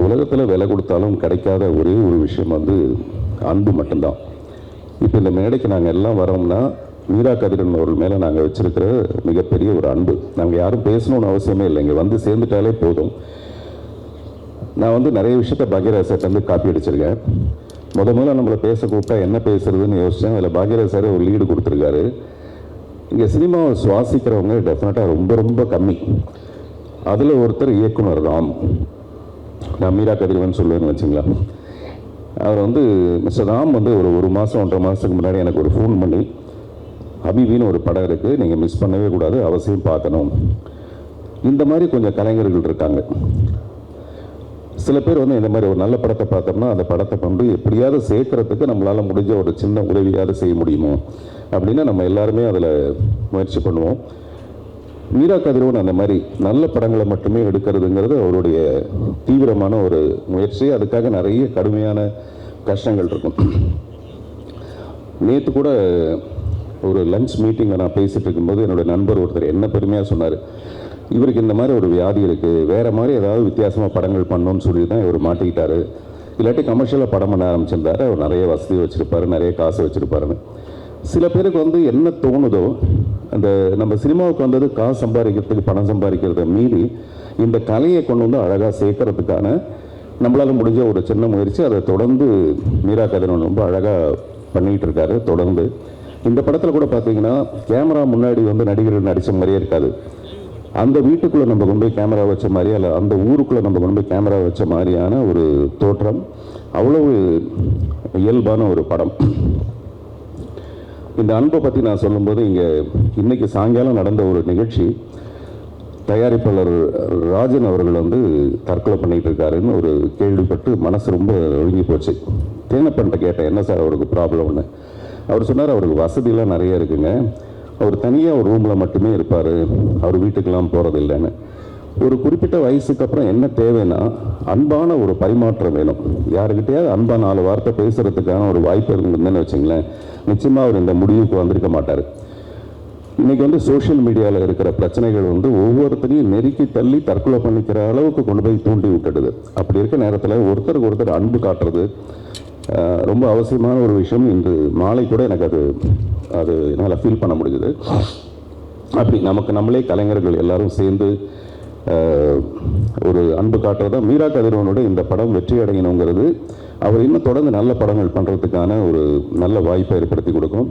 உலகத்தில் விலை கொடுத்தாலும் கிடைக்காத ஒரே ஒரு விஷயம் வந்து அன்பு மட்டும்தான். இப்போ இந்த மேடைக்கு நாங்கள் எல்லாம் வரோம்னா மீரா கதிரவன் அவர்கள் மேலே நாங்கள் வச்சுருக்கிற மிகப்பெரிய ஒரு அன்பு. நாங்கள் யாரும் பேசணும்னு அவசியமே இல்லை, இங்கே வந்து சேர்ந்துட்டாலே போதும். நான் வந்து நிறைய விஷயத்த பாக்யராஜ் சார் வந்து காப்பி அடிச்சிருக்கேன். முதல்ல நம்மளை பேச கூப்பிட்டா என்ன பேசுறதுன்னு யோசித்தேன். அதில் பாக்யராஜ் சார் ஒரு லீடு கொடுத்துருக்காரு. இங்கே சினிமாவை சுவாசிக்கிறவங்க டெஃபினட்டாக ரொம்ப ரொம்ப கம்மி. அதில் ஒருத்தர் இயக்குனர் ராம். நான் மீரா கதிரவன் சொல்லுவேன்னு வச்சுங்களா. அவர் வந்து மிஸ்டர் ராம் வந்து ஒரு மாதம் 1.5 மாதத்துக்கு முன்னாடி எனக்கு ஒரு ஃபோன் பண்ணி, ஹபீபின்னு ஒரு படம் இருக்குது, நீங்கள் மிஸ் பண்ணவே கூடாது, அவசியம் பார்க்கணும். இந்த மாதிரி கொஞ்சம் கலைஞர்கள் இருக்காங்க. சில பேர் வந்து இந்த மாதிரி ஒரு நல்ல படத்தை பார்த்தோம்னா அந்த படத்தை கொண்டு எப்படியாவது சேர்க்கறதுக்கு நம்மளால் முடிஞ்ச ஒரு சின்ன உதவியாவது செய்ய முடியுமோ அப்படின்னு நம்ம எல்லாருமே அதில் முயற்சி பண்ணுவோம். மீரா கதிரவன் அந்த மாதிரி நல்ல படங்களை மட்டுமே எடுக்கிறதுங்கிறது அவருடைய தீவிரமான ஒரு முயற்சி. அதுக்காக நிறைய கடுமையான கஷ்டங்கள் இருக்கும். நேற்று கூட ஒரு லஞ்ச் மீட்டிங்கில் நான் பேசிகிட்டு இருக்கும்போது என்னோடய நண்பர் ஒருத்தர் என்ன பெருமையாக சொன்னார், இவருக்கு இந்த மாதிரி ஒரு வியாதி இருக்குது, வேறு மாதிரி ஏதாவது வித்தியாசமாக படங்கள் பண்ணணும்னு சொல்லி தான் இவர் மாட்டிக்கிட்டார். இல்லாட்டி கமர்ஷியலாக படம் பண்ண ஆரம்பிச்சிருந்தார். அவர் நிறைய வசதி வச்சுருப்பார், நிறைய காசு வச்சுருப்பாருன்னு. சில பேருக்கு வந்து என்ன தோணுதோ, அந்த நம்ம சினிமாவுக்கு வந்தது காசு சம்பாதிக்கிறதுக்கு, பணம் சம்பாதிக்கிறத மீறி இந்த கலையை கொண்டு வந்து அழகாக சேர்க்கறதுக்கான நம்மளால் முடிஞ்ச ஒரு சின்ன முயற்சி. அதை தொடர்ந்து மீரா கதிரவன் ரொம்ப அழகாக பண்ணிகிட்டு இருக்காரு. தொடர்ந்து இந்த படத்தில் கூட பார்த்தீங்கன்னா கேமரா முன்னாடி வந்து நடிகர்கள் நடித்த மாதிரியே இருக்காது. அந்த வீட்டுக்குள்ளே நம்ம கொண்டு போய் கேமரா வச்ச மாதிரியா, இல்லை அந்த ஊருக்குள்ளே நம்ம கொண்டு போய் கேமரா வச்ச மாதிரியான ஒரு தோற்றம். அவ்வளவு இயல்பான ஒரு படம். இந்த அன்பை பற்றி நான் சொல்லும்போது, இன்னைக்கு சாயங்காலம் நடந்த ஒரு நிகழ்ச்சி, தயாரிப்பாளர் ராஜன் அவர்கள் வந்து தற்கொலை பண்ணிகிட்டு இருக்காருன்னு ஒரு கேள்விப்பட்டு மனசு ரொம்ப ஒழுங்கி போச்சு. தேனப்பன்ட்ட கேட்டேன், என்ன சார் அவருக்கு ப்ராப்ளம்னு. அவர் சொன்னார், அவருக்கு வசதியெலாம் நிறைய இருக்குங்க, அவர் தனியாக ஒரு ரூமில் மட்டுமே இருப்பார், அவர் வீட்டுக்கெல்லாம் போகிறது இல்லைன்னு. ஒரு குறிப்பிட்ட வயசுக்கு அப்புறம் என்ன தேவைன்னா அன்பான ஒரு பரிமாற்றம் வேணும். யாருக்கிட்டையாவது அன்பான 4 வார்த்தை பேசுகிறதுக்கான ஒரு வாய்ப்பு இருந்ததுன்னு வச்சுங்களேன், நிச்சயமாக அவர் இந்த முடிவுக்கு வந்திருக்க மாட்டார். இன்றைக்கி வந்து சோஷியல் மீடியாவில் இருக்கிற பிரச்சனைகள் வந்து ஒவ்வொருத்தரையும் நெருக்கி தள்ளி தற்கொலை பண்ணிக்கிற அளவுக்கு கொண்டு போய் தூண்டி விட்டுடுது. அப்படி இருக்க நேரத்தில் ஒருத்தருக்கு ஒருத்தர் அன்பு காட்டுறது ரொம்ப அவசியமான ஒரு விஷயம். இன்று மாலை கூட எனக்கு அது என்னால் ஃபீல் பண்ண முடியுது. அப்படி நம்மளே கலைஞர்கள் எல்லாரும் சேர்ந்து ஒரு அன்பு காட்டுறதா மீரா கதிரவனோட இந்த படம் வெற்றி அடையணுங்கிறது அவர் இன்னும் தொடர்ந்து நல்ல படங்கள் பண்ணுறதுக்கான ஒரு நல்ல வாய்ப்பை ஏற்படுத்தி கொடுக்கும்.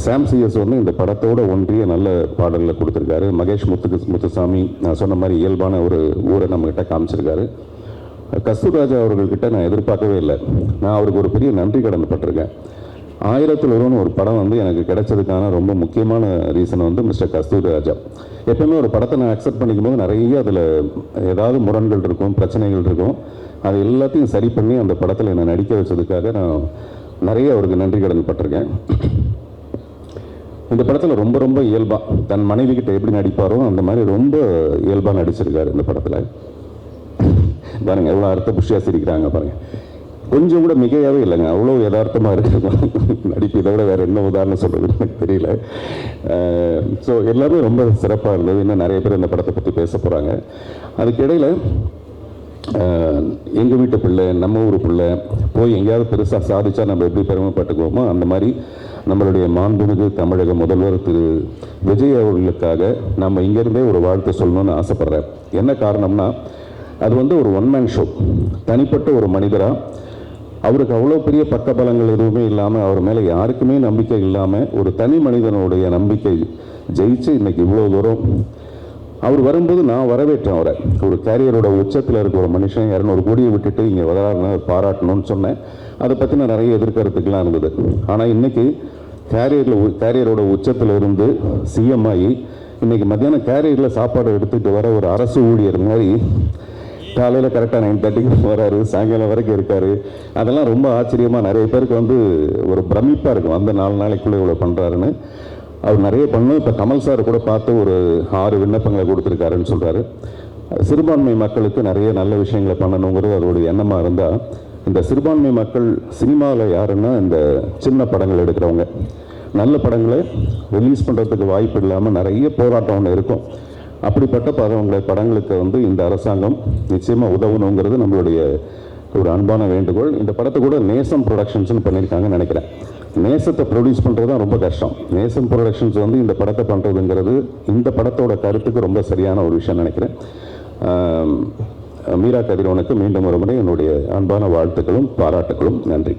சாம் சிஎஸ் வந்து இந்த படத்தோட ஒன்றிய நல்ல பாடலில் கொடுத்துருக்காரு. மகேஷ் முத்துசாமி நான் சொன்ன மாதிரி இயல்பான ஒரு ஊரை நம்மகிட்ட காமிச்சிருக்காரு. கஸ்தூர்ராஜா அவர்கள்கிட்ட நான் எதிர்பார்க்கவே இல்லை. நான் அவருக்கு ஒரு பெரிய நன்றி கடன் பட்டிருக்கேன். 1000ல் ஒருவன் ஒரு படம் வந்து எனக்கு கிடைச்சதுக்கான ரொம்ப முக்கியமான ரீசன் வந்து மிஸ்டர் கஸ்தூர்ராஜா. எப்பவுமே ஒரு படத்தை நான் அக்செப்ட் பண்ணிக்கும் போது நிறைய அதில் ஏதாவது முரண்கள் இருக்கும், பிரச்சனைகள் இருக்கும். அது எல்லாத்தையும் சரி பண்ணி அந்த படத்தில் என்னை நடிக்க வச்சதுக்காக நான் நிறைய அவருக்கு நன்றி கடன் பட்டிருக்கேன். இந்த படத்தில் ரொம்ப ரொம்ப இயல்பாக தன் மனைவி கிட்ட எப்படி நடிப்பாரோ அந்த மாதிரி ரொம்ப இயல்பாக நடிச்சிருக்காரு இந்த படத்தில். பாருங்க எவ்வளோ அர்த்த புஷியாக சிரிக்கிறாங்க பாருங்க. கொஞ்சம் கூட மிகையாகவே இல்லைங்க, அவ்வளோ யதார்த்தமாக இருக்கு நடிப்பு. இதை விட வேறு என்ன உதாரணம் சொல்கிறது எனக்கு தெரியல. ஸோ எல்லாமே ரொம்ப சிறப்பாக இருந்தது. இன்னும் நிறைய பேர் இந்த படத்தை பற்றி பேச போகிறாங்க. அதுக்கிடையில் எங்கள் வீட்டு பிள்ளை, நம்ம ஊர் பிள்ளை போய் எங்கேயாவது பெருசாக சாதிச்சா நம்ம எப்படி பெருமைப்பட்டுக்குவோமோ அந்த மாதிரி நம்மளுடைய மாண்புமிகு தமிழக முதல்வர் திரு விஜய் அவர்களுக்காக நம்ம இங்கேருந்தே ஒரு வாழ்த்து சொல்லணும்னு ஆசைப்பட்றேன். என்ன காரணம்னா, அது வந்து ஒரு ஒன்-மேன் ஷோ. தனிப்பட்ட ஒரு மனிதராக அவருக்கு அவ்வளோ பெரிய பக்கபலங்கள் எதுவுமே இல்லாமல், அவர் மேலே யாருக்குமே நம்பிக்கை இல்லாமல், ஒரு தனி மனிதனுடைய நம்பிக்கை ஜெயிச்சு இன்றைக்கி இவ்வளோ தூரம் அவர் வரும்போது நான் வரவேற்றேன். அவரை ஒரு கேரியரோட உச்சத்தில் இருக்க ஒரு மனுஷன் 200 கோடியை விட்டுட்டு இங்கே வராருன்னு பாராட்டணும்னு சொன்னேன். அதை பற்றி நான் நிறைய எதிர்க்கிறதுக்கெலாம் இருந்தது. ஆனால் இன்றைக்கி கேரியரோட உச்சத்தில் இருந்து சிஎம் ஆகி இன்றைக்கி மத்தியானம் கேரியரில் சாப்பாடு எடுத்துகிட்டு வர ஒரு அரசு ஊழியர் மாதிரி காலையில் கரெக்டாக 9:30க்கு வராரு, சாயங்காலம் வரைக்கும் இருக்கார். அதெல்லாம் ரொம்ப ஆச்சரியமாக நிறைய பேருக்கு வந்து ஒரு பிரமிப்பாக இருக்கும். அந்த 4 நாளைக்குள்ளே இவ்வளோ பண்ணுறாருன்னு. அவர் நிறைய பண்ணும். இப்போ கமல் சார் கூட பார்த்து ஒரு 6 விண்ணப்பங்களை கொடுத்துருக்காருன்னு சொல்கிறாரு. சிறுபான்மை மக்களுக்கு நிறைய நல்ல விஷயங்களை பண்ணணுங்கிறது அவருடைய எண்ணமாக இருந்தால், இந்த சிறுபான்மை மக்கள் சினிமாவில் யாருன்னா இந்த சின்ன படங்கள் எடுக்கிறவங்க. நல்ல படங்களை ரிலீஸ் பண்ணுறதுக்கு வாய்ப்பு இல்லாமல் நிறைய போராட்டம் ஒன்று இருக்கும். அப்படிப்பட்ட படங்களுக்கு வந்து இந்த அரசாங்கம் நிச்சயமாக உதவணுங்கிறது நம்மளுடைய ஒரு அன்பான வேண்டுகோள். இந்த படத்தை கூட நேசம் ப்ரொடக்ஷன்ஸ்னு பண்ணியிருக்காங்கன்னு நினைக்கிறேன். நேசத்தை ப்ரொடியூஸ் பண்ணுறது தான் ரொம்ப கஷ்டம். நேசம் ப்ரொடக்ஷன்ஸ் வந்து இந்த படத்தை பண்ணுறதுங்கிறது இந்த படத்தோட கருத்துக்கு ரொம்ப சரியான ஒரு விஷயம் நினைக்கிறேன். மீரா கதிரவனுக்கு மீண்டும் ஒரு முறை என்னுடைய அன்பான வாழ்த்துக்களும் பாராட்டுகளும். நன்றி.